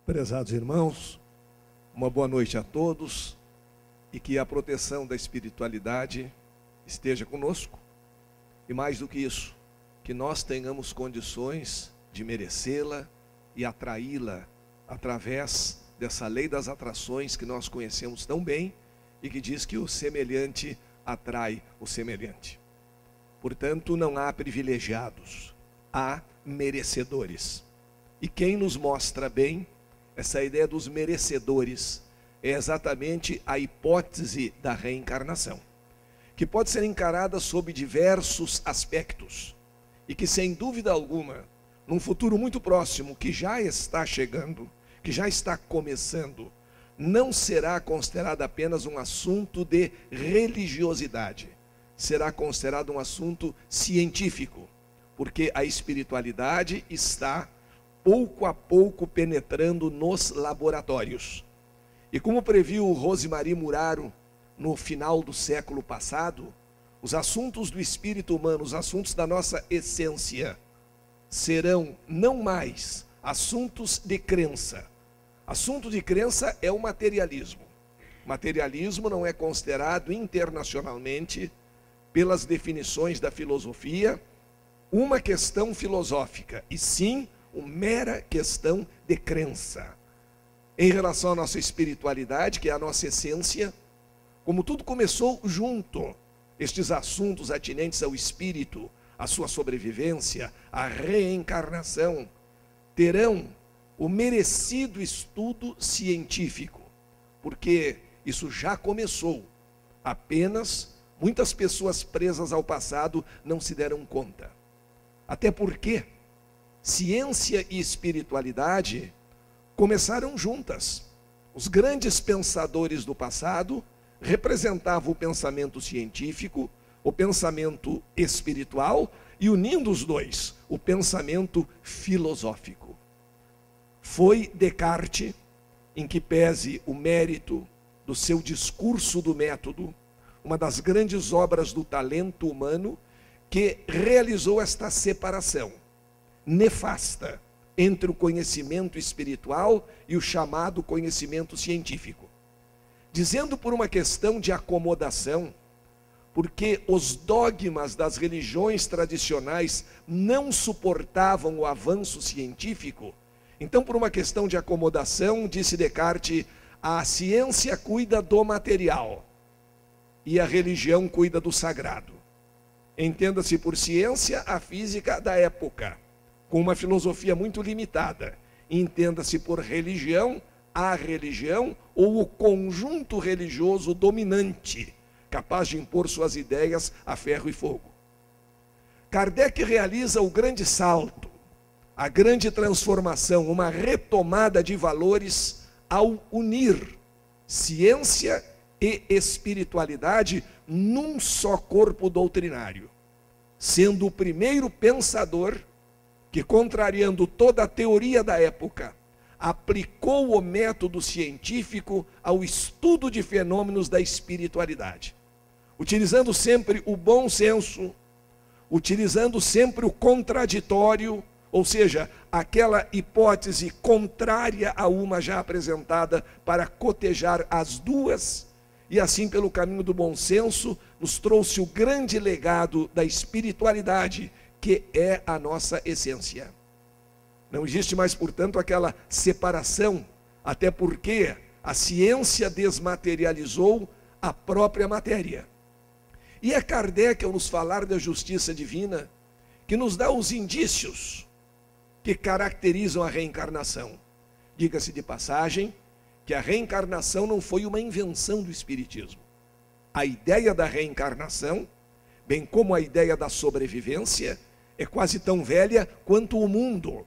Prezados irmãos, uma boa noite a todos e que a proteção da espiritualidade esteja conosco. E mais do que isso, que nós tenhamos condições de merecê-la e atraí-la através dessa lei das atrações que nós conhecemos tão bem e que diz que o semelhante atrai o semelhante. Portanto, não há privilegiados, há merecedores. E quem nos mostra bem essa ideia dos merecedores é exatamente a hipótese da reencarnação, que pode ser encarada sob diversos aspectos e que, sem dúvida alguma, num futuro muito próximo, que já está chegando, que já está começando, não será considerada apenas um assunto de religiosidade, será considerado um assunto científico, porque a espiritualidade está pouco a pouco penetrando nos laboratórios. E como previu Rosemarie Muraro no final do século passado, os assuntos do espírito humano, os assuntos da nossa essência, serão não mais assuntos de crença. Assunto de crença é o materialismo. Materialismo não é considerado internacionalmente, pelas definições da filosofia, uma questão filosófica, e sim uma mera questão de crença. Em relação à nossa espiritualidade, que é a nossa essência, como tudo começou junto, estes assuntos atinentes ao espírito, à sua sobrevivência, à reencarnação, terão o merecido estudo científico, porque isso já começou, apenas muitas pessoas presas ao passado não se deram conta. Até porque ciência e espiritualidade começaram juntas. Os grandes pensadores do passado representavam o pensamento científico, o pensamento espiritual e, unindo os dois, o pensamento filosófico. Foi Descartes, em que pese o mérito do seu discurso do método, uma das grandes obras do talento humano, que realizou esta separação nefasta entre o conhecimento espiritual e o chamado conhecimento científico, dizendo por uma questão de acomodação, porque os dogmas das religiões tradicionais não suportavam o avanço científico. Então, por uma questão de acomodação, disse Descartes, a ciência cuida do material e a religião cuida do sagrado. Entenda-se por ciência a física da época, com uma filosofia muito limitada. Entenda-se por religião a religião ou o conjunto religioso dominante, capaz de impor suas ideias a ferro e fogo. Kardec realiza o grande salto, a grande transformação, uma retomada de valores ao unir ciência e espiritualidade num só corpo doutrinário, sendo o primeiro pensador que, contrariando toda a teoria da época, aplicou o método científico ao estudo de fenômenos da espiritualidade, utilizando sempre o bom senso, utilizando sempre o contraditório, ou seja, aquela hipótese contrária a uma já apresentada para cotejar as duas, e assim, pelo caminho do bom senso, nos trouxe o grande legado da espiritualidade, que é a nossa essência. Não existe mais, portanto, aquela separação, até porque a ciência desmaterializou a própria matéria. E é Kardec, ao nos falar da justiça divina, que nos dá os indícios que caracterizam a reencarnação. Diga-se de passagem que a reencarnação não foi uma invenção do Espiritismo. A ideia da reencarnação, bem como a ideia da sobrevivência, é quase tão velha quanto o mundo.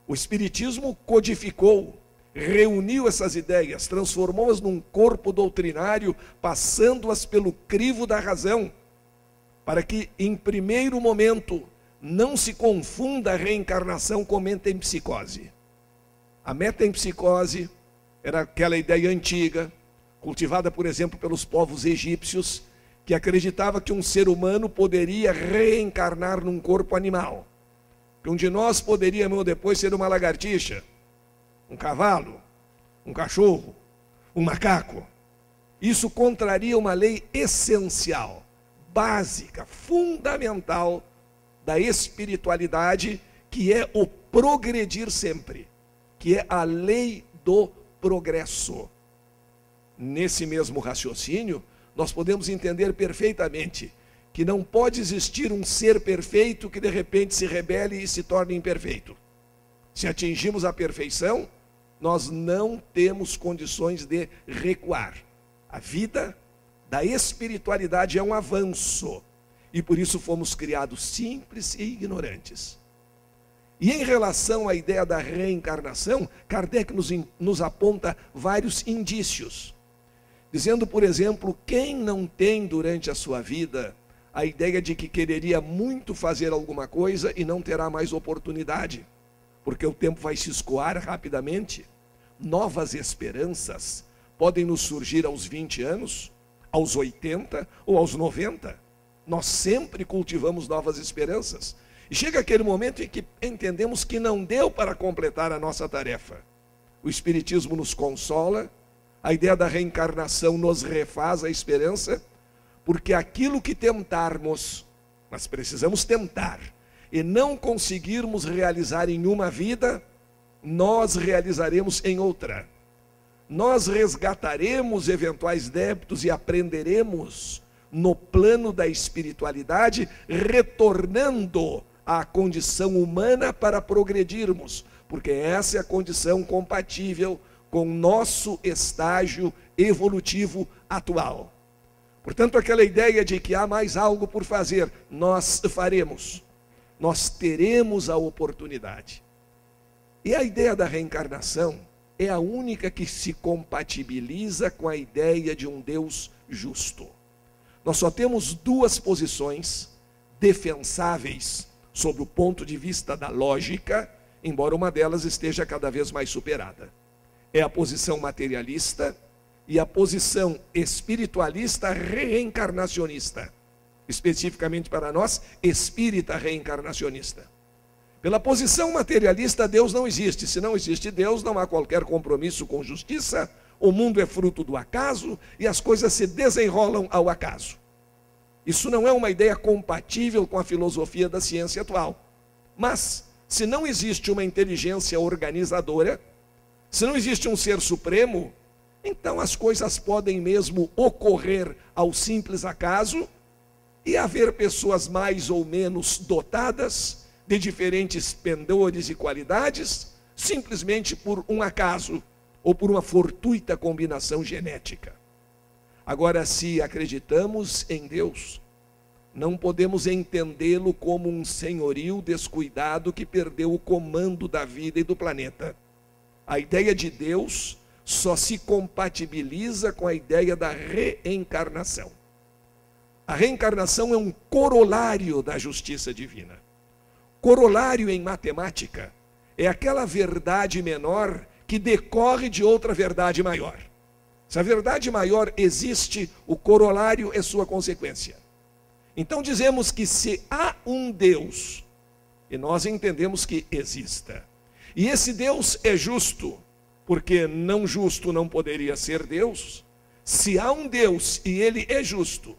O Espiritismo codificou, reuniu essas ideias, transformou-as num corpo doutrinário, passando-as pelo crivo da razão, para que, em primeiro momento, não se confunda a reencarnação com metempsicose. A metempsicose era aquela ideia antiga, cultivada, por exemplo, pelos povos egípcios, que acreditava que um ser humano poderia reencarnar num corpo animal. Que um de nós poderia, depois, ser uma lagartixa, um cavalo, um cachorro, um macaco. Isso contraria uma lei essencial, básica, fundamental da espiritualidade, que é o progredir sempre, que é a lei do progresso. Nesse mesmo raciocínio, nós podemos entender perfeitamente que não pode existir um ser perfeito que de repente se rebele e se torne imperfeito. Se atingimos a perfeição, nós não temos condições de recuar. A vida da espiritualidade é um avanço, e por isso fomos criados simples e ignorantes. E em relação à ideia da reencarnação, Kardec nos aponta vários indícios, dizendo, por exemplo, quem não tem durante a sua vida a ideia de que quereria muito fazer alguma coisa e não terá mais oportunidade, porque o tempo vai se escoar rapidamente. Novas esperanças podem nos surgir aos 20 anos, aos 80 ou aos 90. Nós sempre cultivamos novas esperanças. E chega aquele momento em que entendemos que não deu para completar a nossa tarefa. O Espiritismo nos consola, a ideia da reencarnação nos refaz a esperança, porque aquilo que tentarmos, mas precisamos tentar, e não conseguirmos realizar em uma vida, nós realizaremos em outra. Nós resgataremos eventuais débitos e aprenderemos no plano da espiritualidade, retornando à condição humana para progredirmos, porque essa é a condição compatível com o nosso estágio evolutivo atual. Portanto, aquela ideia de que há mais algo por fazer, nós faremos. Nós teremos a oportunidade. E a ideia da reencarnação é a única que se compatibiliza com a ideia de um Deus justo. Nós só temos duas posições defensáveis sob o ponto de vista da lógica, embora uma delas esteja cada vez mais superada. É a posição materialista e a posição espiritualista reencarnacionista. Especificamente para nós, espírita reencarnacionista. Pela posição materialista, Deus não existe. Se não existe Deus, não há qualquer compromisso com justiça, o mundo é fruto do acaso e as coisas se desenrolam ao acaso. Isso não é uma ideia compatível com a filosofia da ciência atual. Mas, se não existe uma inteligência organizadora, se não existe um ser supremo, então as coisas podem mesmo ocorrer ao simples acaso e haver pessoas mais ou menos dotadas de diferentes pendores e qualidades, simplesmente por um acaso ou por uma fortuita combinação genética. Agora, se acreditamos em Deus, não podemos entendê-lo como um senhorio descuidado que perdeu o comando da vida e do planeta. A ideia de Deus só se compatibiliza com a ideia da reencarnação. A reencarnação é um corolário da justiça divina. Corolário em matemática é aquela verdade menor que decorre de outra verdade maior. Se a verdade maior existe, o corolário é sua consequência. Então dizemos que se há um Deus, e nós entendemos que exista, e esse Deus é justo, porque não justo não poderia ser Deus. Se há um Deus e ele é justo,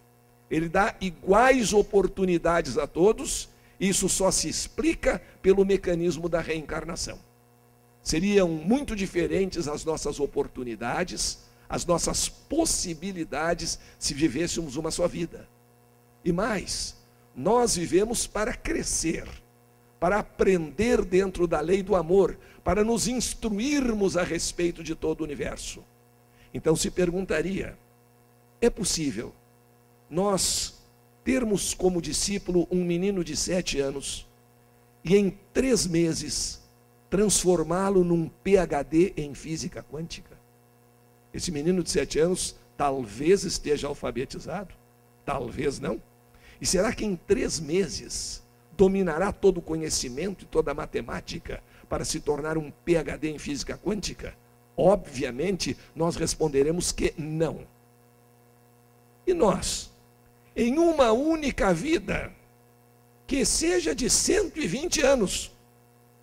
ele dá iguais oportunidades a todos. Isso só se explica pelo mecanismo da reencarnação. Seriam muito diferentes as nossas oportunidades, as nossas possibilidades, se vivêssemos uma só vida. E mais, nós vivemos para crescer, para aprender dentro da lei do amor, para nos instruirmos a respeito de todo o universo. Então se perguntaria, é possível nós termos como discípulo um menino de 7 anos e em 3 meses transformá-lo num PhD em física quântica? Esse menino de 7 anos talvez esteja alfabetizado, talvez não. E será que em 3 meses dominará todo o conhecimento e toda a matemática para se tornar um PhD em física quântica? Obviamente, nós responderemos que não. E nós, em uma única vida, que seja de 120 anos,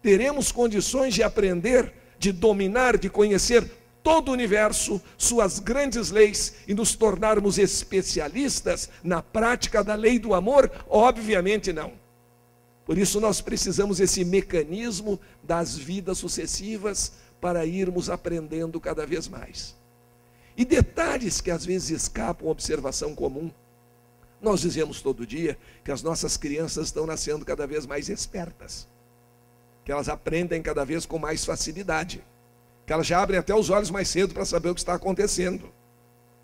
teremos condições de aprender de dominar, de conhecer todo o universo, suas grandes leis e nos tornarmos especialistas na prática da lei do amor? Obviamente não. Por isso nós precisamos desse mecanismo das vidas sucessivas para irmos aprendendo cada vez mais. E detalhes que às vezes escapam à observação comum. Nós dizemos todo dia que as nossas crianças estão nascendo cada vez mais espertas, que elas aprendem cada vez com mais facilidade, que elas já abrem até os olhos mais cedo para saber o que está acontecendo.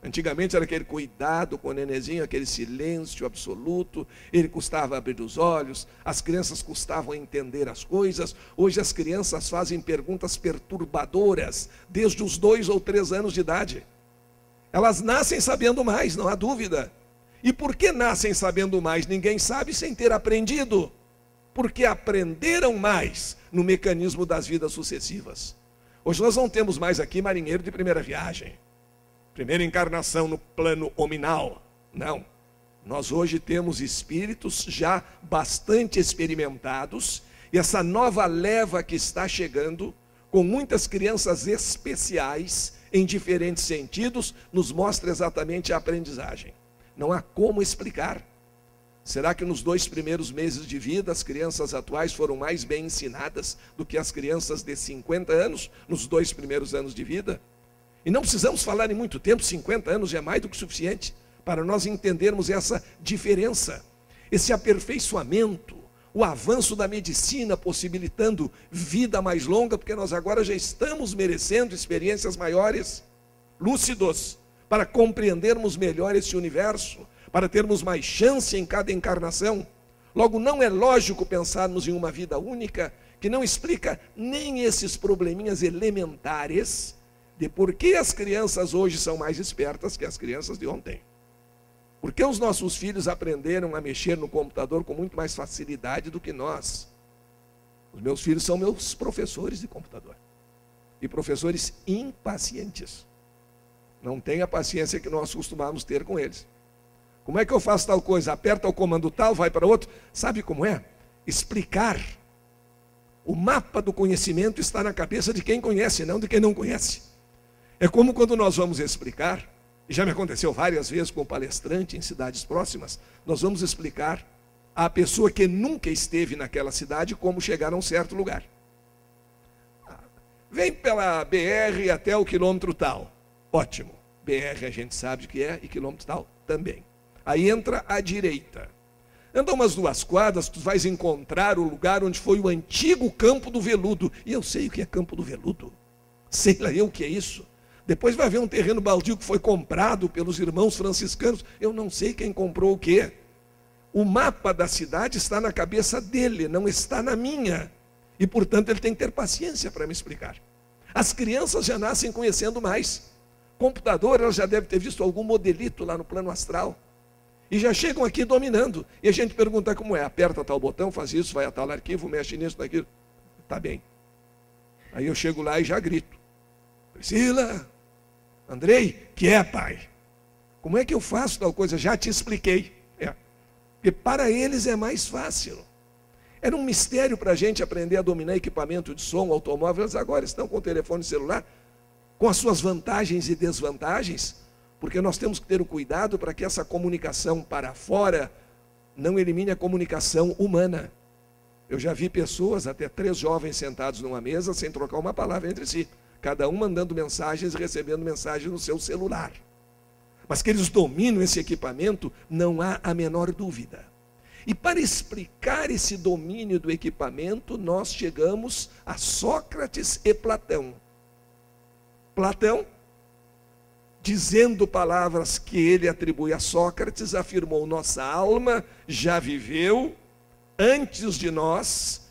Antigamente era aquele cuidado com o nenenzinho, aquele silêncio absoluto, ele custava abrir os olhos, as crianças custavam entender as coisas. Hoje as crianças fazem perguntas perturbadoras, desde os 2 ou 3 anos de idade. Elas nascem sabendo mais, não há dúvida. E por que nascem sabendo mais? Ninguém sabe sem ter aprendido. Porque aprenderam mais no mecanismo das vidas sucessivas. Hoje nós não temos mais aqui marinheiro de primeira viagem, primeira encarnação no plano hominal. Não. Nós hoje temos espíritos já bastante experimentados, e essa nova leva que está chegando, com muitas crianças especiais, em diferentes sentidos, nos mostra exatamente a aprendizagem. Não há como explicar. Será que nos 2 primeiros meses de vida as crianças atuais foram mais bem ensinadas do que as crianças de 50 anos nos 2 primeiros anos de vida? E não precisamos falar em muito tempo, 50 anos já é mais do que suficiente para nós entendermos essa diferença, esse aperfeiçoamento, o avanço da medicina possibilitando vida mais longa, porque nós agora já estamos merecendo experiências maiores, lúcidos, para compreendermos melhor esse universo, para termos mais chance em cada encarnação. Logo, não é lógico pensarmos em uma vida única que não explica nem esses probleminhas elementares de por que as crianças hoje são mais espertas que as crianças de ontem. Por que os nossos filhos aprenderam a mexer no computador com muito mais facilidade do que nós? Os meus filhos são meus professores de computador. E professores impacientes. Não tem a paciência que nós costumamos ter com eles. Como é que eu faço tal coisa? Aperta o comando tal, vai para outro. Sabe como é? Explicar. O mapa do conhecimento está na cabeça de quem conhece, não de quem não conhece. É como quando nós vamos explicar, e já me aconteceu várias vezes com palestrante em cidades próximas, nós vamos explicar à pessoa que nunca esteve naquela cidade como chegar a um certo lugar. Vem pela BR até o quilômetro tal. Ótimo. BR a gente sabe o que é e quilômetro tal também. Aí entra à direita. Anda umas 2 quadras, tu vais encontrar o lugar onde foi o antigo Campo do Veludo. E eu sei o que é Campo do Veludo. Sei lá eu o que é isso. Depois vai haver um terreno baldio que foi comprado pelos irmãos franciscanos. Eu não sei quem comprou o quê. O mapa da cidade está na cabeça dele, não está na minha. E, portanto, ele tem que ter paciência para me explicar. As crianças já nascem conhecendo mais. Computador, ela já deve ter visto algum modelito lá no plano astral. E já chegam aqui dominando. E a gente pergunta como é. Aperta tal botão, faz isso, vai a tal arquivo, mexe nisso, naquilo. Tá bem. Aí eu chego lá e já grito. Priscila, Andrei, que é, pai? Como é que eu faço tal coisa? Já te expliquei. Porque para eles é mais fácil. Era um mistério para a gente aprender a dominar equipamento de som, automóvel. Eles agora estão com o telefone celular, com as suas vantagens e desvantagens, porque nós temos que ter o cuidado para que essa comunicação para fora não elimine a comunicação humana. Eu já vi pessoas, até 3 jovens sentados numa mesa, sem trocar uma palavra entre si, cada um mandando mensagens e recebendo mensagens no seu celular. Mas que eles dominam esse equipamento, não há a menor dúvida. E para explicar esse domínio do equipamento, nós chegamos a Sócrates e Platão. Platão, dizendo palavras que ele atribui a Sócrates, afirmou: nossa alma já viveu antes de nós,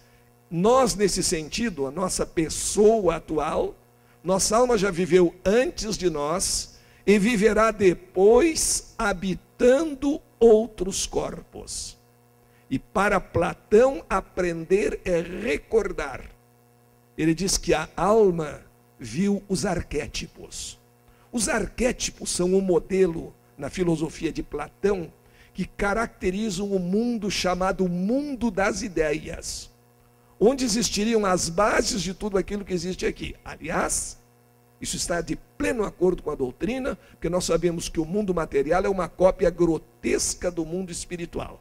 nesse sentido, a nossa pessoa atual, nossa alma já viveu antes de nós e viverá depois habitando outros corpos. E para Platão, aprender é recordar. Ele diz que a alma viu os arquétipos. Os arquétipos são um modelo, na filosofia de Platão, que caracterizam o mundo chamado mundo das ideias. onde existiriam as bases de tudo aquilo que existe aqui. Aliás, isso está de pleno acordo com a doutrina, porque nós sabemos que o mundo material é uma cópia grotesca do mundo espiritual.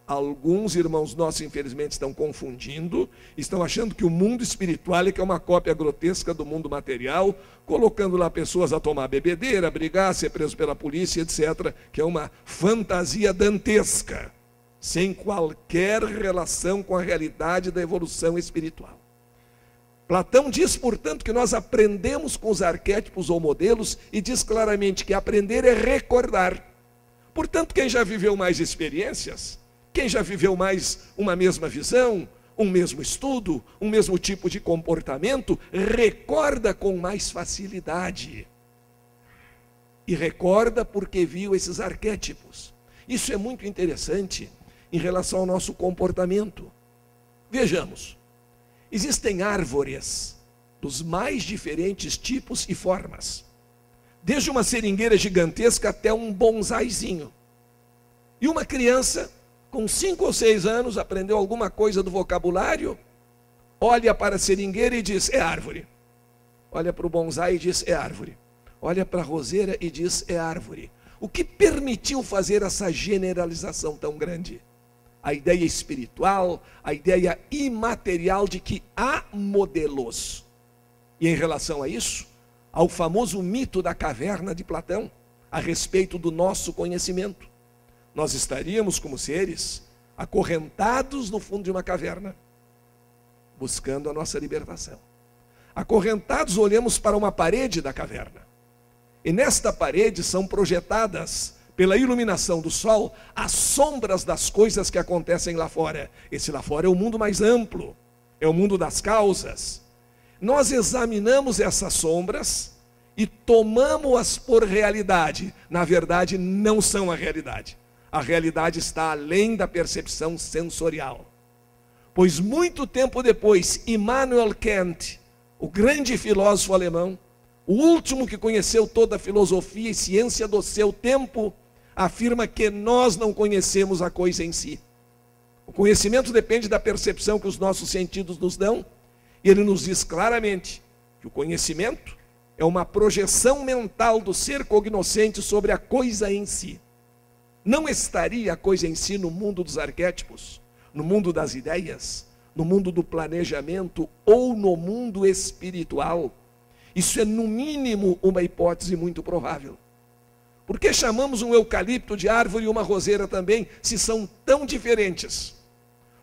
Alguns irmãos nossos, infelizmente, estão confundindo, estão achando que o mundo espiritual é que é uma cópia grotesca do mundo material, colocando lá pessoas a tomar bebedeira, brigar, ser preso pela polícia, etc., que é uma fantasia dantesca, sem qualquer relação com a realidade da evolução espiritual. Platão diz, portanto, que nós aprendemos com os arquétipos ou modelos e diz claramente que aprender é recordar. Portanto, quem já viveu mais experiências, quem já viveu mais uma mesma visão, um mesmo estudo, um mesmo tipo de comportamento, recorda com mais facilidade. E recorda porque viu esses arquétipos. Isso é muito interessante em relação ao nosso comportamento. Vejamos, existem árvores dos mais diferentes tipos e formas, desde uma seringueira gigantesca até um bonsaizinho. E uma criança, com 5 ou 6 anos, aprendeu alguma coisa do vocabulário, olha para a seringueira e diz, é árvore. Olha para o bonsai e diz, é árvore. Olha para a roseira e diz, é árvore. O que permitiu fazer essa generalização tão grande? A ideia espiritual, a ideia imaterial de que há modelos. E em relação a isso, ao famoso mito da caverna de Platão, a respeito do nosso conhecimento. Nós estaríamos como seres acorrentados no fundo de uma caverna, buscando a nossa libertação. Acorrentados, olhamos para uma parede da caverna. E nesta parede são projetadas, pela iluminação do sol, as sombras das coisas que acontecem lá fora. Esse lá fora é o mundo mais amplo, é o mundo das causas. Nós examinamos essas sombras e tomamos-as por realidade. Na verdade, não são a realidade. A realidade está além da percepção sensorial. Pois muito tempo depois, Immanuel Kant, o grande filósofo alemão, o último que conheceu toda a filosofia e ciência do seu tempo, afirma que nós não conhecemos a coisa em si. O conhecimento depende da percepção que os nossos sentidos nos dão, e ele nos diz claramente que o conhecimento é uma projeção mental do ser cognoscente sobre a coisa em si. Não estaria a coisa em si no mundo dos arquétipos, no mundo das ideias, no mundo do planejamento ou no mundo espiritual? Isso é, no mínimo, uma hipótese muito provável. Por que chamamos um eucalipto de árvore e uma roseira também, se são tão diferentes?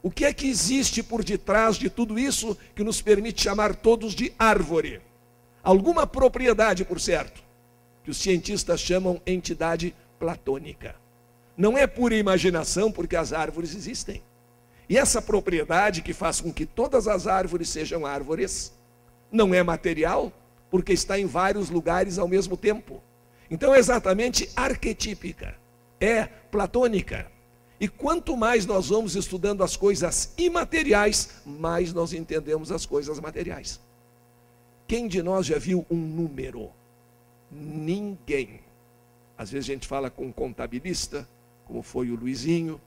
O que é que existe por detrás de tudo isso que nos permite chamar todos de árvore? Alguma propriedade, por certo, que os cientistas chamam entidade platônica. Não é pura imaginação, porque as árvores existem. E essa propriedade que faz com que todas as árvores sejam árvores, não é material, porque está em vários lugares ao mesmo tempo. Então é exatamente arquetípica, é platônica. E quanto mais nós vamos estudando as coisas imateriais, mais nós entendemos as coisas materiais. Quem de nós já viu um número? Ninguém. Às vezes a gente fala com um contabilista, como foi o Luizinho,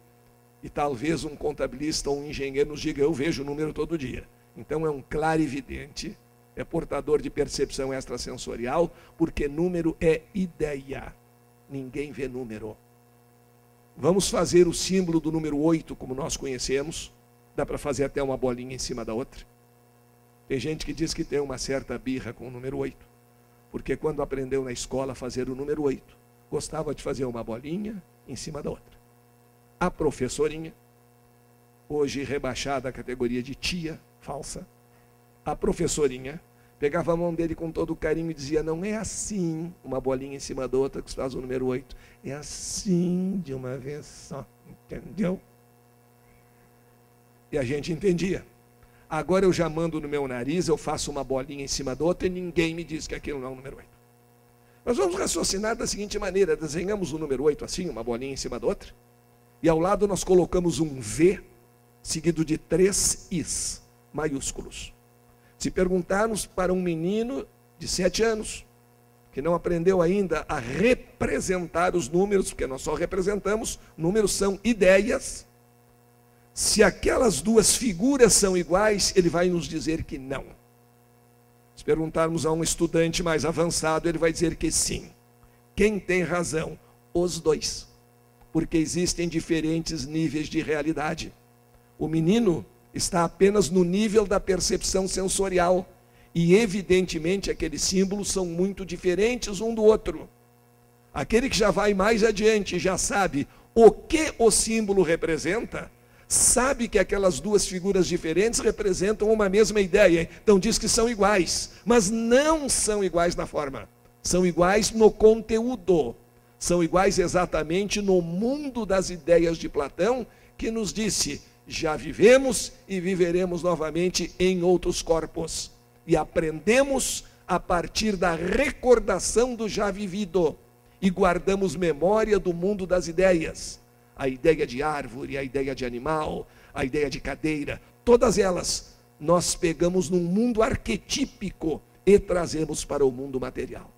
e talvez um contabilista ou um engenheiro nos diga, eu vejo o número todo dia. Então é um clarividente, é portador de percepção extrasensorial, porque número é ideia. Ninguém vê número. Vamos fazer o símbolo do número 8, como nós conhecemos. Dá para fazer até uma bolinha em cima da outra. Tem gente que diz que tem uma certa birra com o número 8, porque quando aprendeu na escola a fazer o número 8, gostava de fazer uma bolinha em cima da outra. A professorinha, hoje rebaixada à categoria de tia falsa, a professorinha pegava a mão dele com todo carinho e dizia, não é assim, uma bolinha em cima da outra que se faz o número 8, é assim de uma vez só, entendeu? E a gente entendia. Agora eu já mando no meu nariz, eu faço uma bolinha em cima da outra e ninguém me diz que aquilo não é o número 8. Nós vamos raciocinar da seguinte maneira, desenhamos o número 8 assim, uma bolinha em cima da outra, e ao lado nós colocamos um V, seguido de 3 Is maiúsculos. Se perguntarmos para um menino de 7 anos, que não aprendeu ainda a representar os números, porque nós só representamos, números são ideias, se aquelas duas figuras são iguais, ele vai nos dizer que não. Se perguntarmos a um estudante mais avançado, ele vai dizer que sim. Quem tem razão? Os dois. Porque existem diferentes níveis de realidade. O menino está apenas no nível da percepção sensorial. E evidentemente aqueles símbolos são muito diferentes um do outro. Aquele que já vai mais adiante, já sabe o que o símbolo representa, sabe que aquelas duas figuras diferentes representam uma mesma ideia. Então diz que são iguais, mas não são iguais na forma. São iguais no conteúdo. São iguais exatamente no mundo das ideias de Platão, que nos disse: já vivemos e viveremos novamente em outros corpos. E aprendemos a partir da recordação do já vivido. E guardamos memória do mundo das ideias. A ideia de árvore, a ideia de animal, a ideia de cadeira, todas elas nós pegamos num mundo arquetípico e trazemos para o mundo material.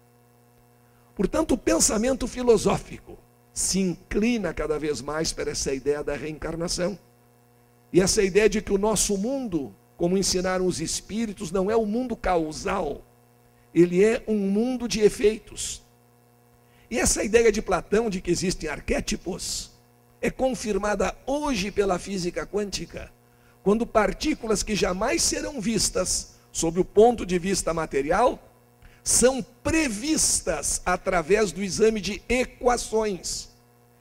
Portanto, o pensamento filosófico se inclina cada vez mais para essa ideia da reencarnação. E essa ideia de que o nosso mundo, como ensinaram os espíritos, não é um mundo causal, ele é um mundo de efeitos. E essa ideia de Platão de que existem arquétipos é confirmada hoje pela física quântica, quando partículas que jamais serão vistas sob o ponto de vista material são previstas através do exame de equações.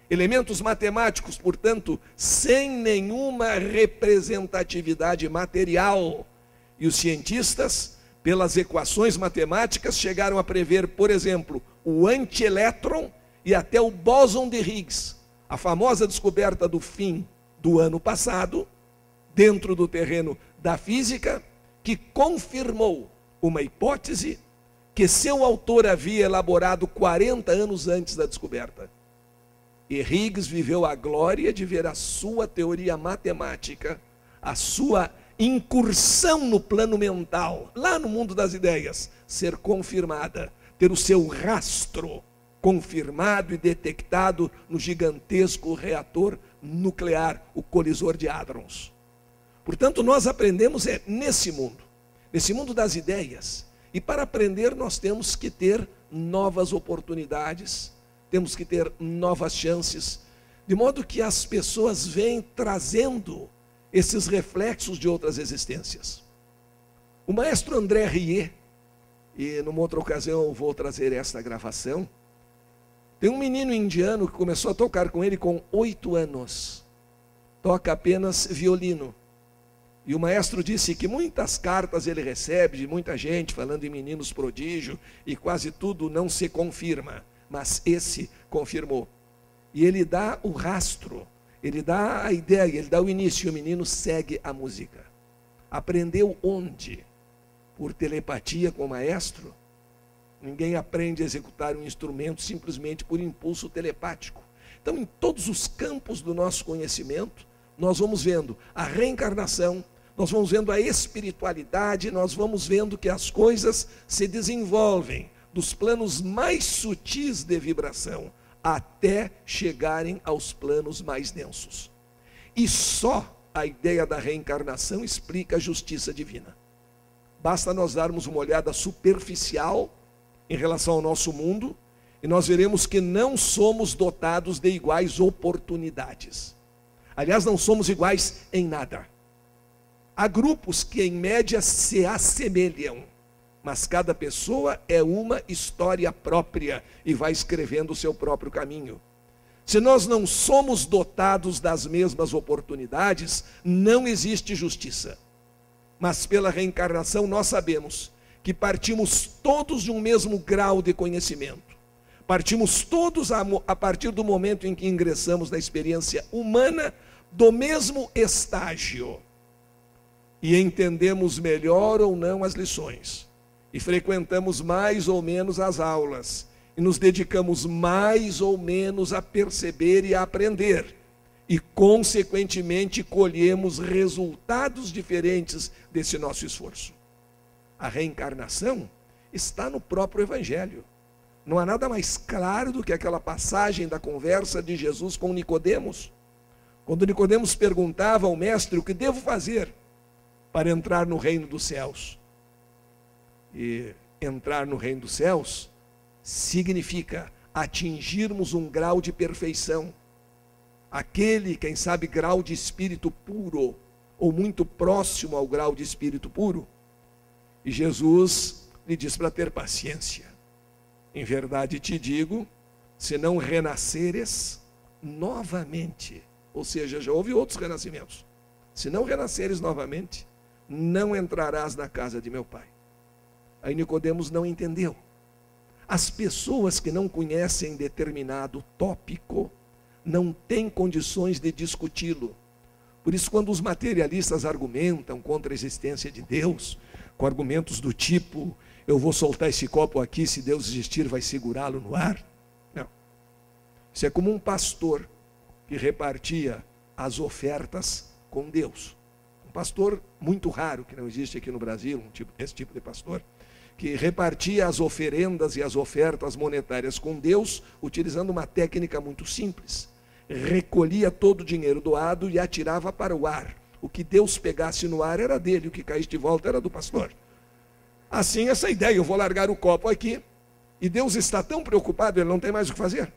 Elementos matemáticos, portanto, sem nenhuma representatividade material. E os cientistas, pelas equações matemáticas, chegaram a prever, por exemplo, o antielétron e até o bóson de Higgs. A famosa descoberta do fim do ano passado, dentro do terreno da física, que confirmou uma hipótese que seu autor havia elaborado 40 anos antes da descoberta. E Higgs viveu a glória de ver a sua teoria matemática, a sua incursão no plano mental, lá no mundo das ideias, ser confirmada, ter o seu rastro confirmado e detectado no gigantesco reator nuclear, o colisor de hadrons. Portanto, nós aprendemos nesse mundo das ideias. E para aprender nós temos que ter novas oportunidades, temos que ter novas chances, de modo que as pessoas vêm trazendo esses reflexos de outras existências. O maestro André Rieu, e numa outra ocasião eu vou trazer esta gravação, tem um menino indiano que começou a tocar com ele com 8 anos. Toca apenas violino. E o maestro disse que muitas cartas ele recebe de muita gente falando em meninos prodígio e quase tudo não se confirma. Mas esse confirmou. E ele dá o rastro, ele dá a ideia, ele dá o início, e o menino segue a música. Aprendeu onde? Por telepatia com o maestro? Ninguém aprende a executar um instrumento simplesmente por impulso telepático. Então, em todos os campos do nosso conhecimento, nós vamos vendo a reencarnação, nós vamos vendo a espiritualidade, nós vamos vendo que as coisas se desenvolvem dos planos mais sutis de vibração até chegarem aos planos mais densos. E só a ideia da reencarnação explica a justiça divina. Basta nós darmos uma olhada superficial em relação ao nosso mundo e nós veremos que não somos dotados de iguais oportunidades. Aliás, não somos iguais em nada. Há grupos que em média se assemelham, mas cada pessoa é uma história própria e vai escrevendo o seu próprio caminho. Se nós não somos dotados das mesmas oportunidades, não existe justiça. Mas pela reencarnação nós sabemos que partimos todos de um mesmo grau de conhecimento. Partimos todos a partir do momento em que ingressamos na experiência humana do mesmo estágio. E entendemos melhor ou não as lições. E frequentamos mais ou menos as aulas. E nos dedicamos mais ou menos a perceber e a aprender. E, consequentemente, colhemos resultados diferentes desse nosso esforço. A reencarnação está no próprio Evangelho. Não há nada mais claro do que aquela passagem da conversa de Jesus com Nicodemos. Quando Nicodemos perguntava ao mestre: o que devo fazer para entrar no reino dos céus? E entrar no reino dos céus significa atingirmos um grau de perfeição. Aquele, quem sabe, grau de espírito puro, ou muito próximo ao grau de espírito puro. E Jesus lhe diz para ter paciência. Em verdade te digo, se não renasceres novamente, ou seja, já houve outros renascimentos, se não renasceres novamente, não entrarás na casa de meu Pai. Aí Nicodemos não entendeu. As pessoas que não conhecem determinado tópico não têm condições de discuti-lo. Por isso, quando os materialistas argumentam contra a existência de Deus, com argumentos do tipo: eu vou soltar esse copo aqui, se Deus existir, vai segurá-lo no ar. Não. Isso é como um pastor que repartia as ofertas com Deus. Um pastor muito raro, que não existe aqui no Brasil, esse tipo de pastor, que repartia as oferendas e as ofertas monetárias com Deus, utilizando uma técnica muito simples. Recolhia todo o dinheiro doado e atirava para o ar. O que Deus pegasse no ar era dele, o que caísse de volta era do pastor. Assim, essa ideia: eu vou largar o copo aqui, e Deus está tão preocupado, ele não tem mais o que fazer.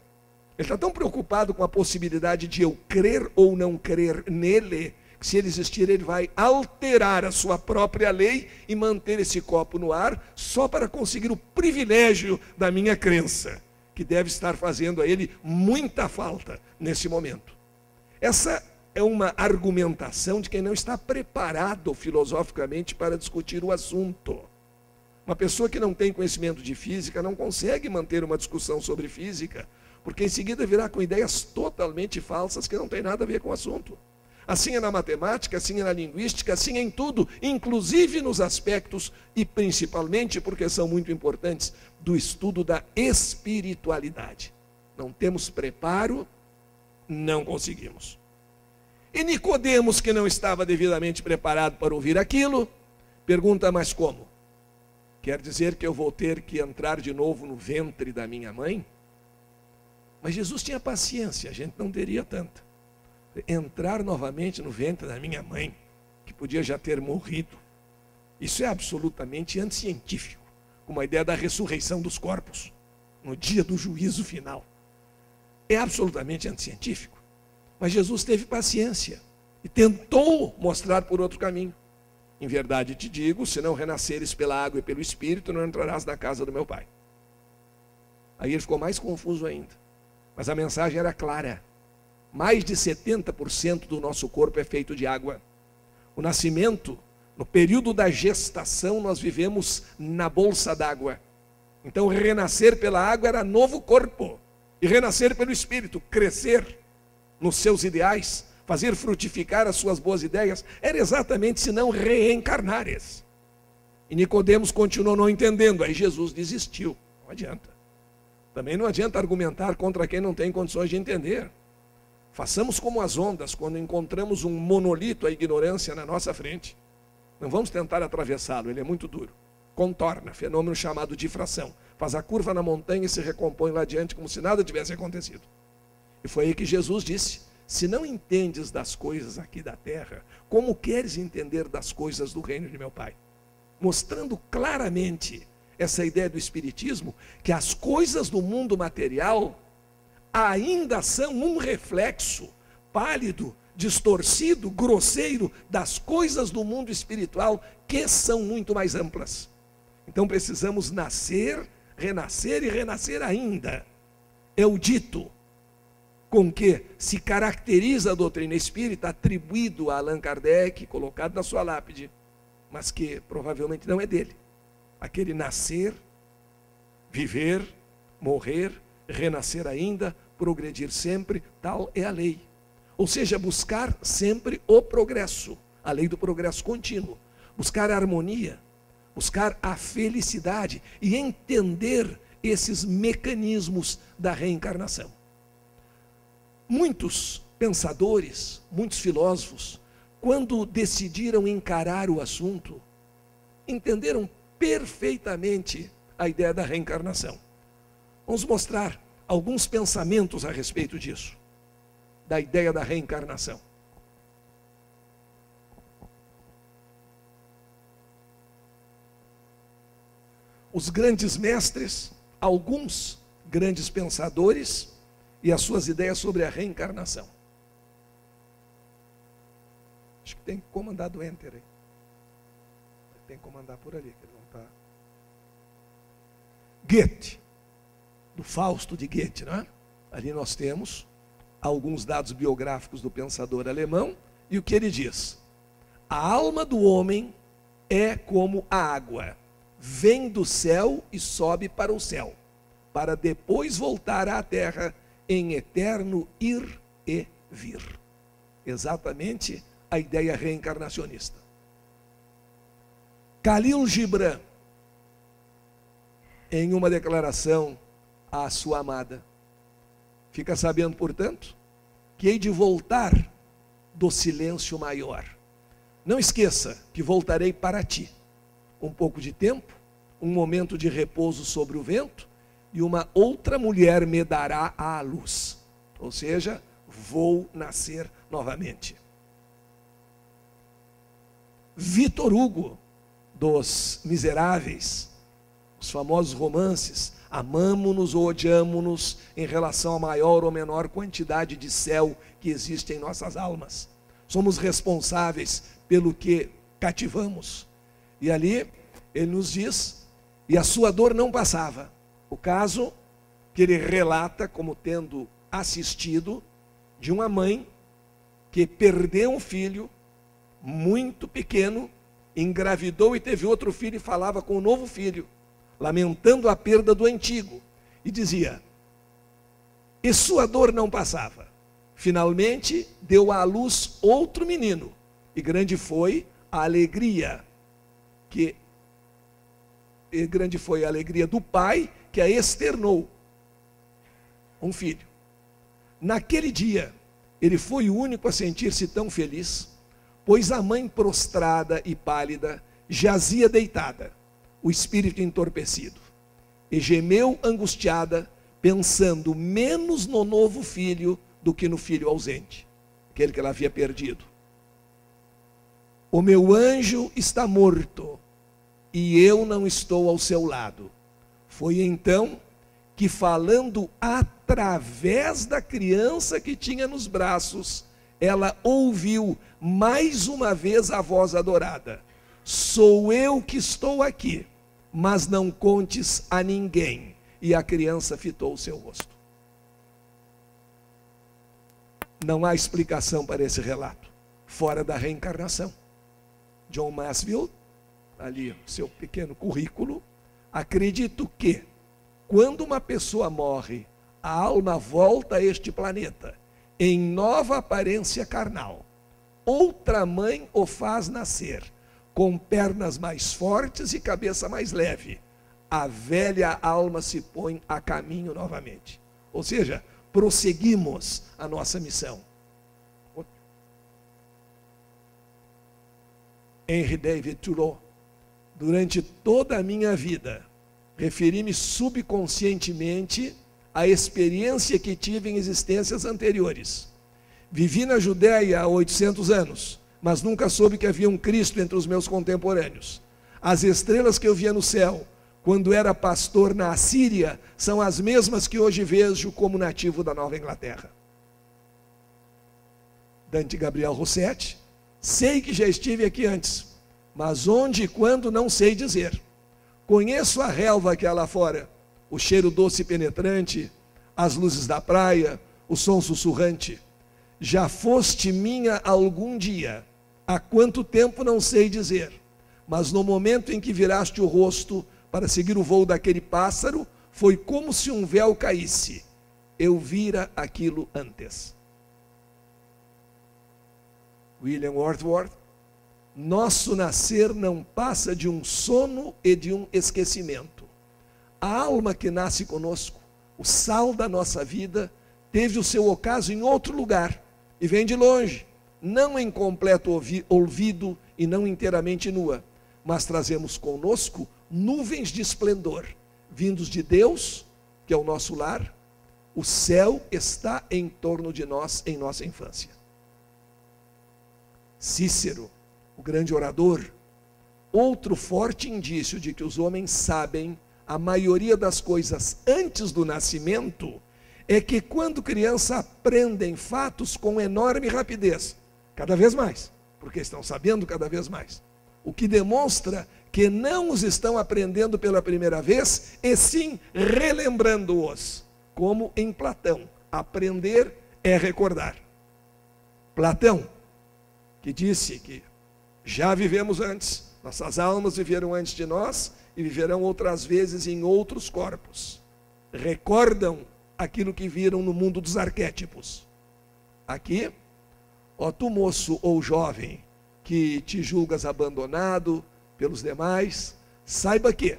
Ele está tão preocupado com a possibilidade de eu crer ou não crer nele, que se ele existir, ele vai alterar a sua própria lei e manter esse copo no ar, só para conseguir o privilégio da minha crença, que deve estar fazendo a ele muita falta nesse momento. Essa é uma argumentação de quem não está preparado filosoficamente para discutir o assunto. Uma pessoa que não tem conhecimento de física não consegue manter uma discussão sobre física, porque em seguida virá com ideias totalmente falsas que não tem nada a ver com o assunto. Assim é na matemática, assim é na linguística, assim é em tudo, inclusive nos aspectos, e principalmente, porque são muito importantes, do estudo da espiritualidade. Não temos preparo, não conseguimos. E Nicodemos, que não estava devidamente preparado para ouvir aquilo, pergunta: mas como? Quer dizer que eu vou ter que entrar de novo no ventre da minha mãe? Mas Jesus tinha paciência, a gente não teria tanta. Entrar novamente no ventre da minha mãe, que podia já ter morrido. Isso é absolutamente anticientífico, como a ideia da ressurreição dos corpos, no dia do juízo final. É absolutamente anticientífico. Mas Jesus teve paciência e tentou mostrar por outro caminho. Em verdade te digo, se não renasceres pela água e pelo Espírito, não entrarás na casa do meu Pai. Aí ele ficou mais confuso ainda. Mas a mensagem era clara. Mais de 70% do nosso corpo é feito de água. O nascimento, no período da gestação, nós vivemos na bolsa d'água. Então, renascer pela água era novo corpo. E renascer pelo Espírito, crescer nos seus ideais, fazer frutificar as suas boas ideias, era exatamente se não reencarnares. E Nicodemos continuou não entendendo, aí Jesus desistiu. Não adianta. Também não adianta argumentar contra quem não tem condições de entender. Façamos como as ondas, quando encontramos um monolito, a ignorância na nossa frente. Não vamos tentar atravessá-lo, ele é muito duro. Contorna, fenômeno chamado difração. Faz a curva na montanha e se recompõe lá adiante como se nada tivesse acontecido. E foi aí que Jesus disse: se não entendes das coisas aqui da terra, como queres entender das coisas do reino de meu Pai? Mostrando claramente essa ideia do Espiritismo, que as coisas do mundo material ainda são um reflexo pálido, distorcido, grosseiro das coisas do mundo espiritual, que são muito mais amplas. Então precisamos nascer, renascer e renascer ainda. É o dito com que se caracteriza a doutrina espírita, atribuído a Allan Kardec, colocado na sua lápide, mas que provavelmente não é dele. Aquele nascer, viver, morrer, renascer ainda, progredir sempre, tal é a lei. Ou seja, buscar sempre o progresso, a lei do progresso contínuo. Buscar a harmonia, buscar a felicidade e entender esses mecanismos da reencarnação. Muitos pensadores, muitos filósofos, quando decidiram encarar o assunto, entenderam perfeitamente a ideia da reencarnação. Vamos mostrar alguns pensamentos a respeito disso. da ideia da reencarnação. Os grandes mestres, alguns grandes pensadores e as suas ideias sobre a reencarnação. Acho que tem que comandar do Enter aí. Tem que comandar por ali, que ele não está. Goethe, do Fausto de Goethe, não é? Ali nós temos alguns dados biográficos do pensador alemão e o que ele diz: a alma do homem é como a água, vem do céu e sobe para o céu, para depois voltar à terra em eterno ir e vir. Exatamente a ideia reencarnacionista. Khalil Gibran, em uma declaração à sua amada, fica sabendo, portanto, que hei de voltar do silêncio maior. Não esqueça que voltarei para ti. Um pouco de tempo, um momento de repouso sobre o vento, e uma outra mulher me dará à luz. Ou seja, vou nascer novamente. Victor Hugo, dos Miseráveis, os famosos romances, amamo-nos ou odiamo-nos em relação à maior ou menor quantidade de céu que existe em nossas almas. Somos responsáveis pelo que cativamos. E ali ele nos diz, e a sua dor não passava. O caso que ele relata como tendo assistido de uma mãe que perdeu um filho muito pequeno, engravidou e teve outro filho e falava com o novo filho, lamentando a perda do antigo, e dizia, e sua dor não passava. Finalmente deu à luz outro menino, e grande foi a alegria do pai que a externou, um filho. Naquele dia, ele foi o único a sentir-se tão feliz, pois a mãe prostrada e pálida jazia deitada, o espírito entorpecido, e gemeu angustiada, pensando menos no novo filho do que no filho ausente, aquele que ela havia perdido. O meu anjo está morto, e eu não estou ao seu lado. Foi então que, falando através da criança que tinha nos braços, ela ouviu mais uma vez a voz adorada: sou eu que estou aqui, mas não contes a ninguém. E a criança fitou o seu rosto. Não há explicação para esse relato, fora da reencarnação. John Masfield, ali seu pequeno currículo, acredito que, quando uma pessoa morre, a alma volta a este planeta, em nova aparência carnal. Outra mãe o faz nascer, com pernas mais fortes e cabeça mais leve. A velha alma se põe a caminho novamente. Ou seja, prosseguimos a nossa missão. Henry David Thoreau: durante toda a minha vida, referi-me subconscientemente à experiência que tive em existências anteriores. Vivi na Judéia há 800 anos, mas nunca soube que havia um Cristo entre os meus contemporâneos. As estrelas que eu via no céu, quando era pastor na Assíria, são as mesmas que hoje vejo como nativo da Nova Inglaterra. Dante Gabriel Rossetti: sei que já estive aqui antes, mas onde e quando não sei dizer. Conheço a relva que há lá fora, o cheiro doce e penetrante, as luzes da praia, o som sussurrante. Já foste minha algum dia, há quanto tempo não sei dizer, mas no momento em que viraste o rosto para seguir o voo daquele pássaro, foi como se um véu caísse. Eu vira aquilo antes. William Wordsworth: nosso nascer não passa de um sono e de um esquecimento. A alma que nasce conosco, o sal da nossa vida, teve o seu ocaso em outro lugar e vem de longe, não em completo olvido e não inteiramente nua, mas trazemos conosco nuvens de esplendor, vindos de Deus, que é o nosso lar, O céu está em torno de nós em nossa infância. Cícero, o grande orador, outro forte indício de que os homens sabem a maioria das coisas antes do nascimento é que quando criança aprendem fatos com enorme rapidez, cada vez mais, porque estão sabendo cada vez mais. O que demonstra que não os estão aprendendo pela primeira vez, e sim relembrando-os, como em Platão. Aprender é recordar. Platão, que disse que já vivemos antes, nossas almas viveram antes de nós e viverão outras vezes em outros corpos. Recordam aquilo que viram no mundo dos arquétipos. Aqui, ó tu moço ou jovem, que te julgas abandonado pelos demais, saiba que,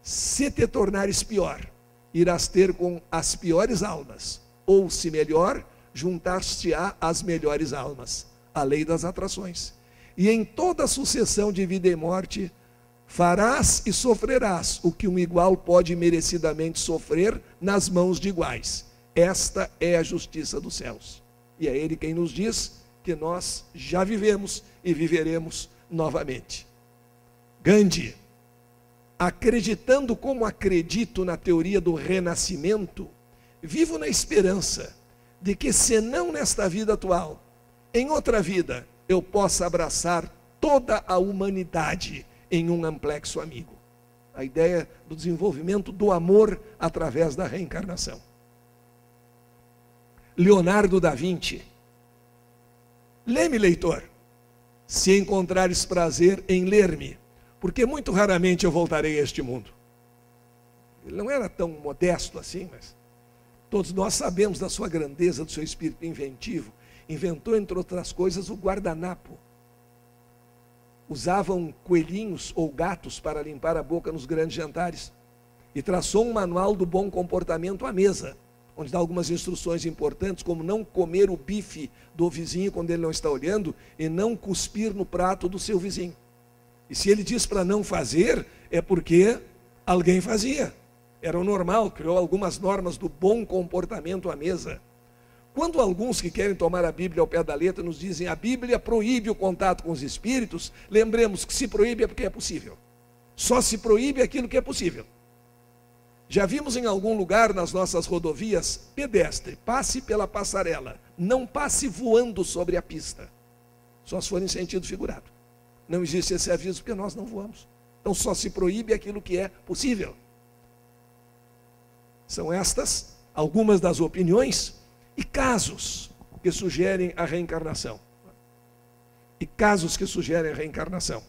se te tornares pior, irás ter com as piores almas, ou se melhor, juntar-te-á às melhores almas, a lei das atrações. E em toda a sucessão de vida e morte, farás e sofrerás o que um igual pode merecidamente sofrer nas mãos de iguais. Esta é a justiça dos céus. E é Ele quem nos diz que nós já vivemos e viveremos novamente. Gandhi, acreditando como acredito na teoria do renascimento, vivo na esperança de que, se não nesta vida atual, em outra vida, eu possa abraçar toda a humanidade em um amplexo amigo. A ideia do desenvolvimento do amor através da reencarnação. Leonardo da Vinci. Lê-me, leitor, se encontrares prazer em ler-me, porque muito raramente eu voltarei a este mundo. Ele não era tão modesto assim, mas todos nós sabemos da sua grandeza, do seu espírito inventivo. Inventou, entre outras coisas, o guardanapo. Usavam coelhinhos ou gatos para limpar a boca nos grandes jantares. E traçou um manual do bom comportamento à mesa, onde dá algumas instruções importantes, como não comer o bife do vizinho quando ele não está olhando, e não cuspir no prato do seu vizinho. E se ele diz para não fazer, é porque alguém fazia. Era o normal, criou algumas normas do bom comportamento à mesa. Quando alguns que querem tomar a Bíblia ao pé da letra nos dizem a Bíblia proíbe o contato com os espíritos, lembremos que se proíbe é porque é possível. Só se proíbe aquilo que é possível. Já vimos em algum lugar nas nossas rodovias, pedestre, passe pela passarela, não passe voando sobre a pista. Só se for em sentido figurado. Não existe esse aviso porque nós não voamos. Então só se proíbe aquilo que é possível. São estas algumas das opiniões e casos que sugerem a reencarnação. E casos que sugerem a reencarnação.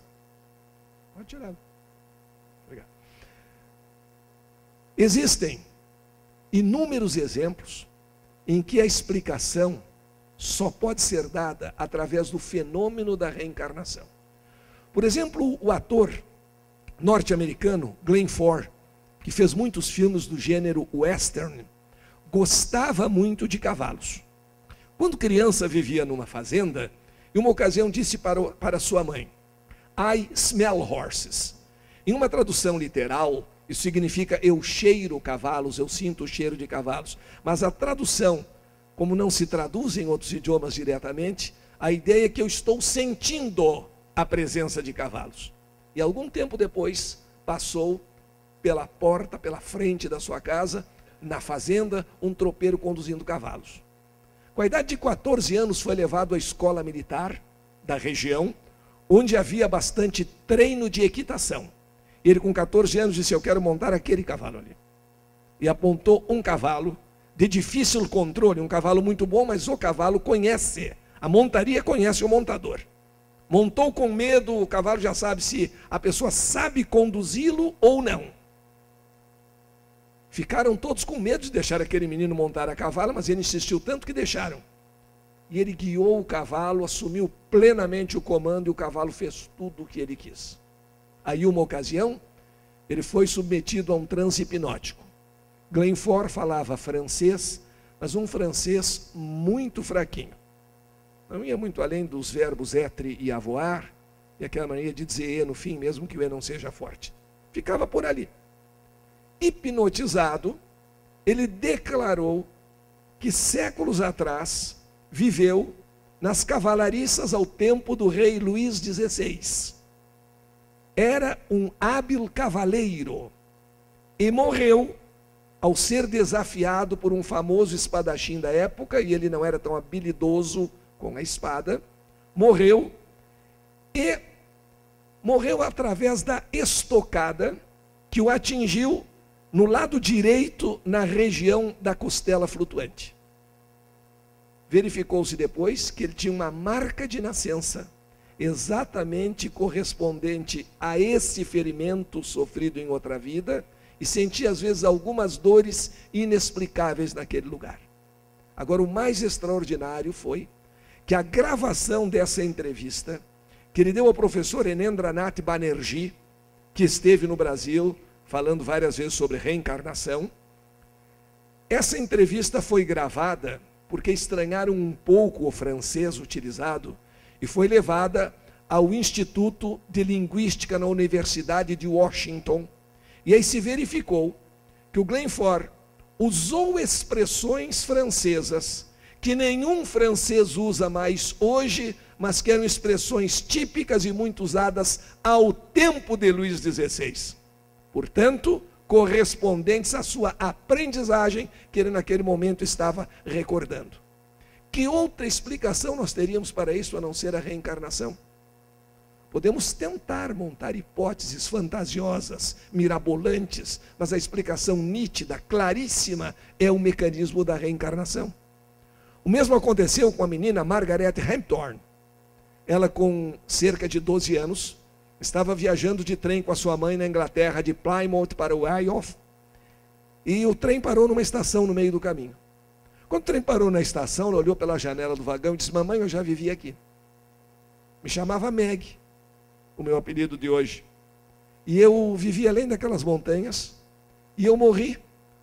Pode tirar. Obrigado. Existem inúmeros exemplos em que a explicação só pode ser dada através do fenômeno da reencarnação. Por exemplo, o ator norte-americano Glenn Ford, que fez muitos filmes do gênero western, gostava muito de cavalos. Quando criança vivia numa fazenda, em uma ocasião disse para sua mãe, I smell horses. Em uma tradução literal, isso significa eu cheiro cavalos, eu sinto o cheiro de cavalos. Mas a tradução, como não se traduz em outros idiomas diretamente, a ideia é que eu estou sentindo a presença de cavalos. E algum tempo depois, passou pela porta, pela frente da sua casa, na fazenda, um tropeiro conduzindo cavalos. Com a idade de 14 anos, foi levado à escola militar da região, onde havia bastante treino de equitação. Ele, com 14 anos, disse, eu quero montar aquele cavalo ali. E apontou um cavalo de difícil controle, um cavalo muito bom, mas o cavalo conhece, a montaria conhece o montador. Montou com medo, o cavalo já sabe se a pessoa sabe conduzi-lo ou não. Ficaram todos com medo de deixar aquele menino montar a cavalo, mas ele insistiu tanto que deixaram. E ele guiou o cavalo, assumiu plenamente o comando e o cavalo fez tudo o que ele quis. Aí, uma ocasião, ele foi submetido a um transe hipnótico. Glenn Ford falava francês, mas um francês muito fraquinho. Não ia muito além dos verbos être e avoir, e aquela maneira de dizer e no fim, mesmo que o e não seja forte. Ficava por ali. Hipnotizado, ele declarou que séculos atrás viveu nas cavalariças ao tempo do rei Luís XVI. Era um hábil cavaleiro e morreu ao ser desafiado por um famoso espadachim da época, e ele não era tão habilidoso com a espada. Morreu através da estocada que o atingiu no lado direito, na região da costela flutuante. Verificou-se depois que ele tinha uma marca de nascença exatamente correspondente a esse ferimento sofrido em outra vida, e sentia às vezes algumas dores inexplicáveis naquele lugar. Agora, o mais extraordinário foi que a gravação dessa entrevista, que ele deu ao professor Enendranath Banerjee, que esteve no Brasil falando várias vezes sobre reencarnação, essa entrevista foi gravada porque estranharam um pouco o francês utilizado e foi levada ao Instituto de Linguística na Universidade de Washington. E aí se verificou que o Glenn Ford usou expressões francesas que nenhum francês usa mais hoje, mas que eram expressões típicas e muito usadas ao tempo de Luís XVI. Portanto, correspondentes à sua aprendizagem que ele naquele momento estava recordando. Que outra explicação nós teríamos para isso a não ser a reencarnação? Podemos tentar montar hipóteses fantasiosas, mirabolantes, mas a explicação nítida, claríssima, é o mecanismo da reencarnação. O mesmo aconteceu com a menina Margaret Hampthorne. Ela, com cerca de 12 anos, estava viajando de trem com a sua mãe na Inglaterra, de Plymouth para Wycombe, e o trem parou numa estação no meio do caminho. Quando o trem parou na estação, ela olhou pela janela do vagão e disse: mamãe, eu já vivi aqui. Me chamava Meg, o meu apelido de hoje. E eu vivi além daquelas montanhas, e eu morri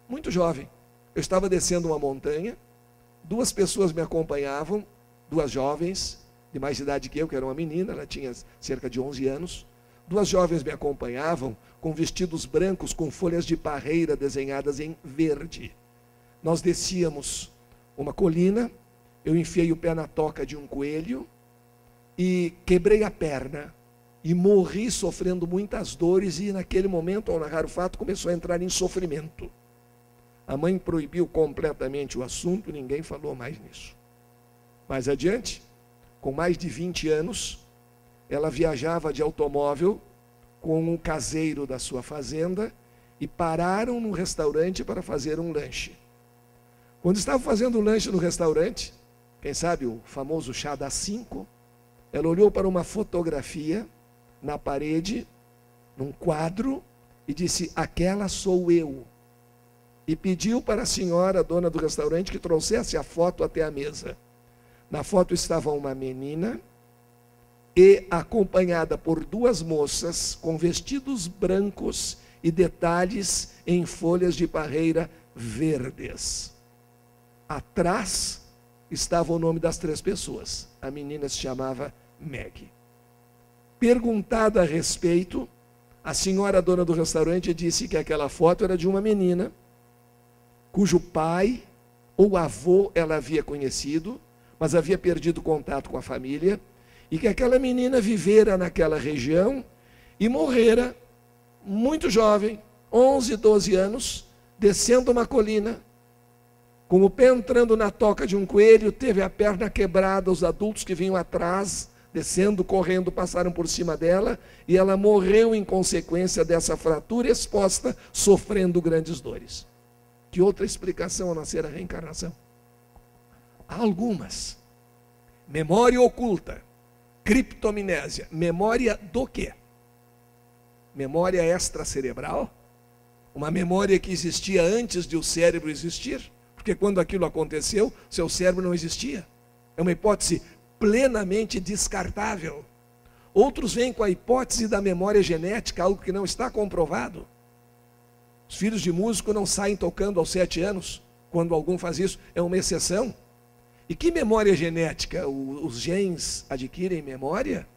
muito jovem. Eu estava descendo uma montanha, duas pessoas me acompanhavam, duas jovens, de mais idade que eu, que era uma menina, ela tinha cerca de 11 anos. Duas jovens me acompanhavam com vestidos brancos com folhas de parreira desenhadas em verde. Nós descíamos uma colina, eu enfiei o pé na toca de um coelho e quebrei a perna e morri sofrendo muitas dores, e naquele momento, ao narrar o fato, começou a entrar em sofrimento. A mãe proibiu completamente o assunto, ninguém falou mais nisso. Mais adiante, com mais de 20 anos, ela viajava de automóvel com um caseiro da sua fazenda e pararam num restaurante para fazer um lanche. Quando estavam fazendo o lanche no restaurante, quem sabe o famoso chá das 5, ela olhou para uma fotografia na parede, num quadro, e disse: aquela sou eu. E pediu para a senhora, dona do restaurante, que trouxesse a foto até a mesa. Na foto estava uma menina e acompanhada por duas moças com vestidos brancos e detalhes em folhas de parreira verdes. Atrás estava o nome das 3 pessoas. A menina se chamava Meg. Perguntada a respeito, a senhora dona do restaurante disse que aquela foto era de uma menina cujo pai ou avô ela havia conhecido, mas havia perdido contato com a família, e que aquela menina vivera naquela região e morrera muito jovem, 11, 12 anos, descendo uma colina, com o pé entrando na toca de um coelho, teve a perna quebrada, os adultos que vinham atrás, descendo, correndo, passaram por cima dela, e ela morreu em consequência dessa fratura exposta, sofrendo grandes dores. Que outra explicação a não ser a reencarnação? Há algumas. Memória oculta, criptomnésia. Memória do quê? Memória extracerebral? Uma memória que existia antes de o cérebro existir? Porque quando aquilo aconteceu, seu cérebro não existia. É uma hipótese plenamente descartável. Outros vêm com a hipótese da memória genética, algo que não está comprovado. Os filhos de músico não saem tocando aos 7 anos. Quando algum faz isso, é uma exceção. E que memória genética? Os genes adquirem memória?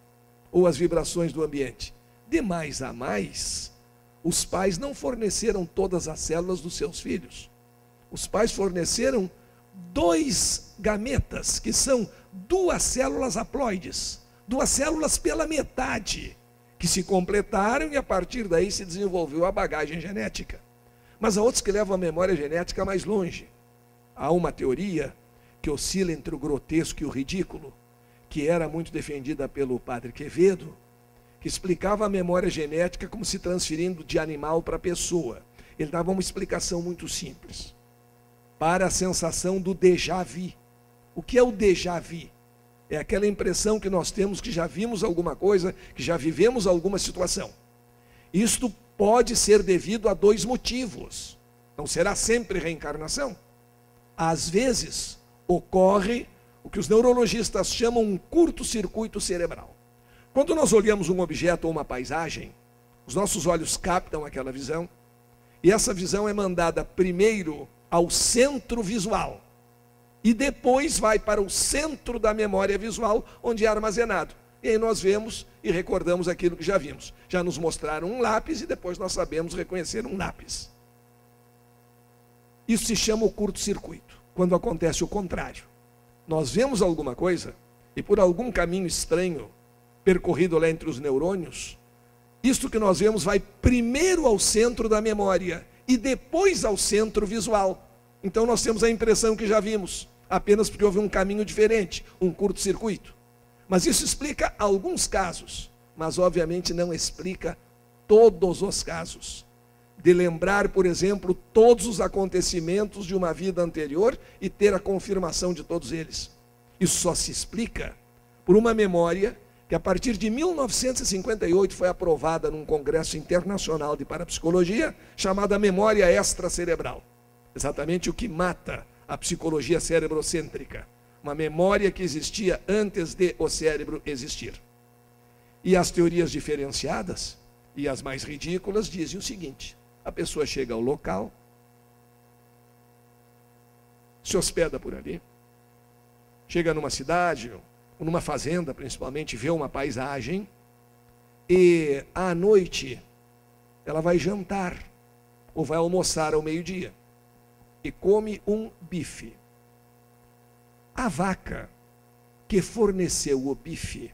Ou as vibrações do ambiente? De mais a mais, os pais não forneceram todas as células dos seus filhos. Os pais forneceram 2 gametas, que são 2 células haploides, 2 células pela metade, que se completaram e a partir daí se desenvolveu a bagagem genética. Mas há outros que levam a memória genética mais longe. Há uma teoria que oscila entre o grotesco e o ridículo, que era muito defendida pelo padre Quevedo, que explicava a memória genética como se transferindo de animal para pessoa. Ele dava uma explicação muito simples, para a sensação do déjà vu. O que é o déjà vu? É aquela impressão que nós temos que já vimos alguma coisa, que já vivemos alguma situação. Isto pode ser devido a 2 motivos. Não será sempre reencarnação. Às vezes, ocorre o que os neurologistas chamam um curto-circuito cerebral. Quando nós olhamos um objeto ou uma paisagem, os nossos olhos captam aquela visão, e essa visão é mandada primeiro ao centro visual, e depois vai para o centro da memória visual, onde é armazenado. E aí nós vemos e recordamos aquilo que já vimos. Já nos mostraram um lápis e depois nós sabemos reconhecer um lápis. Isso se chama o curto-circuito, quando acontece o contrário. Nós vemos alguma coisa e por algum caminho estranho percorrido lá entre os neurônios, isto que nós vemos vai primeiro ao centro da memória e depois ao centro visual. Então nós temos a impressão que já vimos, apenas porque houve um caminho diferente, um curto-circuito. Mas isso explica alguns casos, mas obviamente não explica todos os casos. De lembrar, por exemplo, todos os acontecimentos de uma vida anterior e ter a confirmação de todos eles. Isso só se explica por uma memória que a partir de 1958 foi aprovada num congresso internacional de parapsicologia, chamada memória extracerebral. Exatamente o que mata a psicologia cerebrocêntrica. Uma memória que existia antes de o cérebro existir. E as teorias diferenciadas, e as mais ridículas, dizem o seguinte: a pessoa chega ao local, se hospeda por ali, chega numa cidade, ou numa fazenda principalmente, vê uma paisagem, e à noite ela vai jantar, ou vai almoçar ao meio-dia, e come um bife. A vaca que forneceu o bife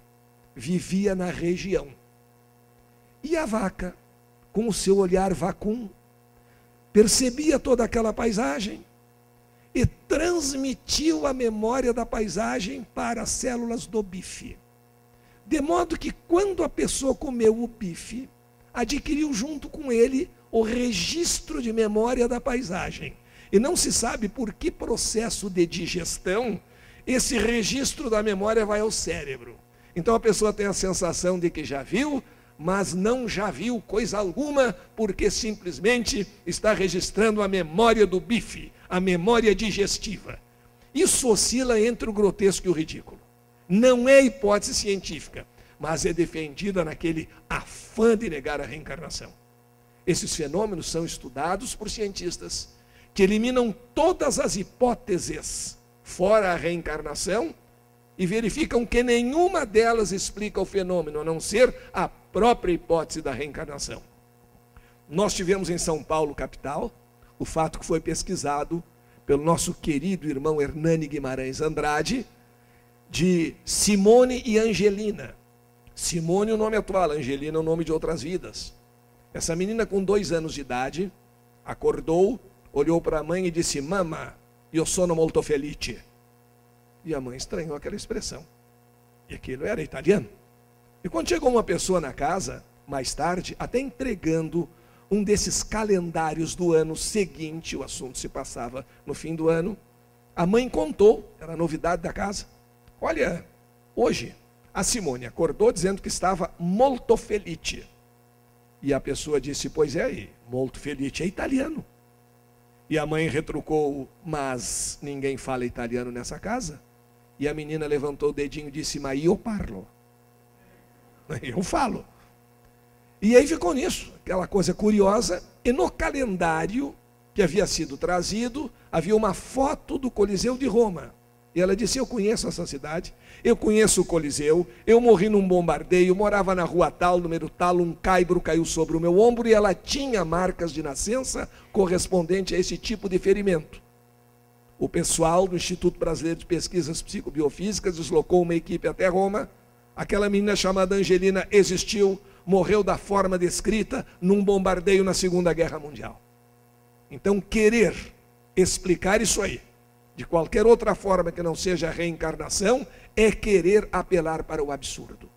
vivia na região. E a vaca, com o seu olhar vacum, percebia toda aquela paisagem e transmitiu a memória da paisagem para as células do bife. De modo que quando a pessoa comeu o bife, adquiriu junto com ele o registro de memória da paisagem. E não se sabe por que processo de digestão esse registro da memória vai ao cérebro. Então a pessoa tem a sensação de que já viu, mas não já viu coisa alguma, porque simplesmente está registrando a memória do bife, a memória digestiva. Isso oscila entre o grotesco e o ridículo. Não é hipótese científica, mas é defendida naquele afã de negar a reencarnação. Esses fenômenos são estudados por cientistas que eliminam todas as hipóteses fora a reencarnação e verificam que nenhuma delas explica o fenômeno, a não ser a própria hipótese da reencarnação. Nós tivemos em São Paulo, capital, o fato que foi pesquisado pelo nosso querido irmão Hernani Guimarães Andrade, de Simone e Angelina. Simone é o nome atual, Angelina é o nome de outras vidas. Essa menina com 2 anos de idade, acordou, olhou para a mãe e disse: "Mamma, io sono molto felice." E a mãe estranhou aquela expressão. E aquilo era italiano. E quando chegou uma pessoa na casa, mais tarde, até entregando um desses calendários do ano seguinte, o assunto se passava no fim do ano, a mãe contou, era a novidade da casa: "Olha, hoje a Simone acordou dizendo que estava molto felice." E a pessoa disse: "Pois é, e molto felice é italiano." E a mãe retrucou: "Mas ninguém fala italiano nessa casa?" E a menina levantou o dedinho e disse: "Ma io parlo." Eu falo. E aí ficou nisso, aquela coisa curiosa. E no calendário que havia sido trazido, havia uma foto do Coliseu de Roma. E ela disse: "Eu conheço essa cidade, eu conheço o Coliseu, eu morri num bombardeio, morava na rua tal, número tal, um caibro caiu sobre o meu ombro", e ela tinha marcas de nascença correspondente a esse tipo de ferimento. o pessoal do Instituto Brasileiro de Pesquisas Psicobiofísicas deslocou uma equipe até Roma. Aquela menina chamada Angelina existiu, morreu da forma descrita num bombardeio na Segunda Guerra Mundial. Então, querer explicar isso aí, de qualquer outra forma que não seja a reencarnação, é querer apelar para o absurdo.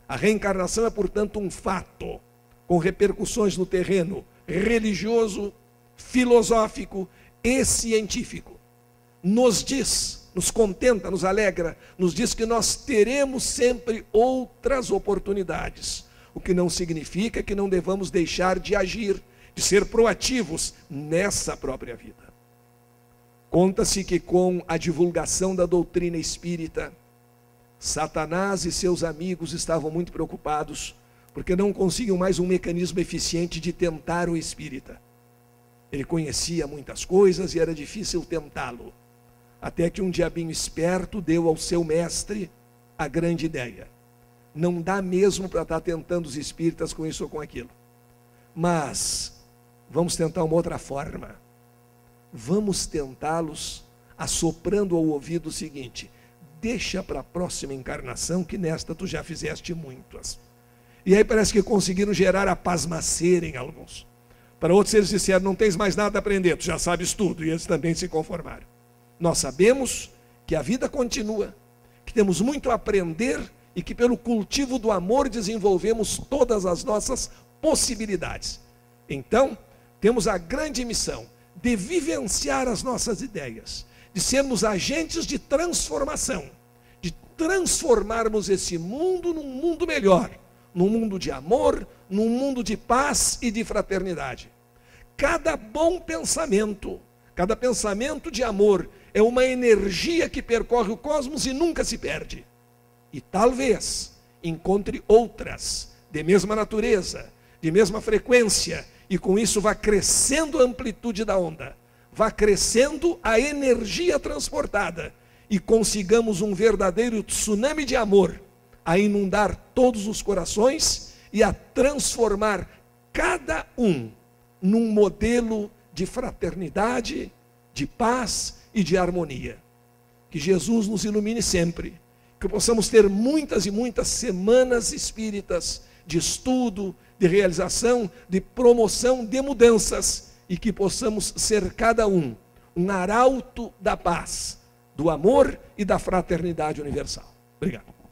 A reencarnação é, portanto, um fato, com repercussões no terreno religioso, filosófico e científico. Nos diz, nos contenta, nos alegra, nos diz que nós teremos sempre outras oportunidades, o que não significa que não devamos deixar de agir, de ser proativos nessa própria vida. Conta-se que com a divulgação da doutrina espírita, Satanás e seus amigos estavam muito preocupados, porque não conseguiam mais um mecanismo eficiente de tentar o espírita. Ele conhecia muitas coisas e era difícil tentá-lo. Até que um diabinho esperto deu ao seu mestre a grande ideia. Não dá mesmo para estar tentando os espíritas com isso ou com aquilo. Mas vamos tentar uma outra forma. Vamos tentá-los assoprando ao ouvido o seguinte: deixa para a próxima encarnação, que nesta tu já fizeste muitas. E aí parece que conseguiram gerar a pasmaceira em alguns. Para outros eles disseram: não tens mais nada a aprender, tu já sabes tudo. E eles também se conformaram. Nós sabemos que a vida continua, que temos muito a aprender e que pelo cultivo do amor desenvolvemos todas as nossas possibilidades. Então, temos a grande missão de vivenciar as nossas ideias, de sermos agentes de transformação, de transformarmos esse mundo num mundo melhor, num mundo de amor, num mundo de paz e de fraternidade. Cada bom pensamento, cada pensamento de amor é uma energia que percorre o cosmos e nunca se perde. E talvez encontre outras de mesma natureza, de mesma frequência, e com isso vá crescendo a amplitude da onda, vá crescendo a energia transportada, e consigamos um verdadeiro tsunami de amor, a inundar todos os corações e a transformar cada um num modelo de fraternidade, de paz e de harmonia. Que Jesus nos ilumine sempre, que possamos ter muitas e muitas semanas espíritas de estudo, de realização, de promoção de mudanças, e que possamos ser cada um arauto da paz, do amor e da fraternidade universal. Obrigado.